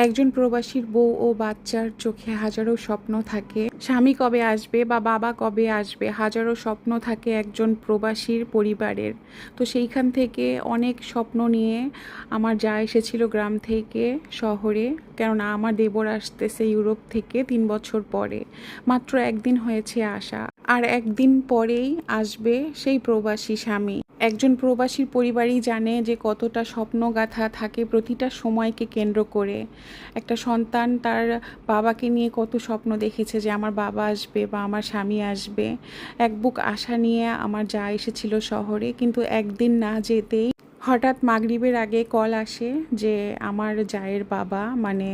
একজন প্রবাসীর বউ ও বাচ্চার চোখে হাজারো স্বপ্ন থাকে। স্বামী কবে আসবে বা বাবা কবে আসবে, হাজারো স্বপ্ন থাকে একজন প্রবাসীর পরিবারের। তো সেইখান থেকে অনেক স্বপ্ন নিয়ে আমার যা এসেছিল গ্রাম থেকে শহরে, কেননা আমার দেবর আসতেছে ইউরোপ থেকে 3 বছর পরে। মাত্র একদিন হয়েছে আসা, আর একদিন পরেই আসবে সেই প্রবাসী স্বামী। একজন প্রবাসীর পরিবারই জানে যে কতটা স্বপ্নগাথা থাকে প্রতিটা সময়কে কেন্দ্র করে। একটা সন্তান তার বাবাকে নিয়ে কত স্বপ্ন দেখেছে যে আমার বাবা আসবে বা আমার স্বামী আসবে। এক বুক আশা নিয়ে আমার যা এসেছিল শহরে, কিন্তু একদিন না যেতেই হঠাৎ মাগরিবের আগে কল আসে যে আমার জায়ের বাবা মানে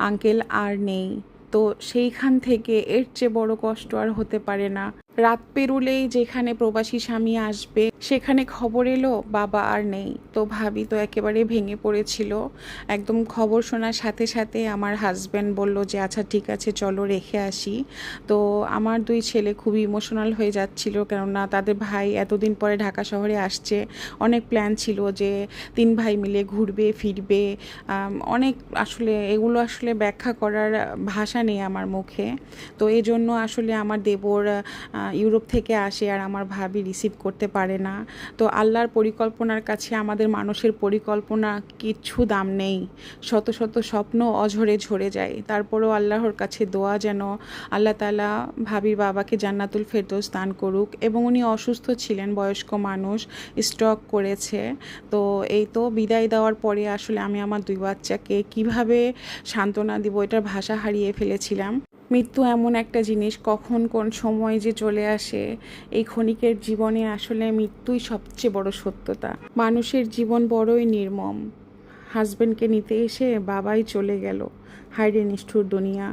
আঙ্কেল আর নেই। তো সেইখান থেকে এর চেয়ে বড় কষ্ট আর হতে পারে না। রাত পেরুলেই যেখানে প্রবাসী স্বামী আসবে সেখানে খবর এলো বাবা আর নেই। তো ভাবি তো একেবারে ভেঙে পড়েছিল। একদম খবর শোনার সাথে সাথে আমার হাজব্যান্ড বলল যে আচ্ছা ঠিক আছে চলো রেখে আসি। তো আমার 2 ছেলে খুবই ইমোশনাল হয়ে যাচ্ছিল, কেননা তাদের ভাই এতদিন পরে ঢাকা শহরে আসছে। অনেক প্ল্যান ছিল যে 3 ভাই মিলে ঘুরবে ফিরবে। অনেক আসলে এগুলো আসলে ব্যাখ্যা করার ভাষা নেই আমার মুখে। তো এই জন্য আসলে আমার দেবর ইউরোপ থেকে আসে আর আমার ভাবি রিসিভ করতে পারে না। তো আল্লাহর পরিকল্পনার কাছে আমাদের মানুষের পরিকল্পনা কিচ্ছু দাম নেই। শত শত স্বপ্ন অঝরে ঝরে যায়, তারপরেও আল্লাহর কাছে দোয়া যেন আল্লাহ তাআলা ভাবির বাবাকে জান্নাতুল ফেরদৌস দান করুক। এবং উনি অসুস্থ ছিলেন, বয়স্ক মানুষ, স্ট্রোক করেছে। তো এই তো বিদায় দেওয়ার পরে আসলে আমি আমার 2 বাচ্চাকে কিভাবে সান্ত্বনা দিব এটার ভাষা হারিয়ে ফেলেছিলাম। মৃত্যু এমন একটা জিনিস, কখন কোন সময় যে চলে আসে। এই ক্ষণিকের জীবনে আসলে মৃত্যুই সবচেয়ে বড় সত্যতা। মানুষের জীবন বড়ই নির্মম। হাজবেন্ডকে নিতে এসে বাবাই চলে গেল। হায়রে নিষ্ঠুর দুনিয়া।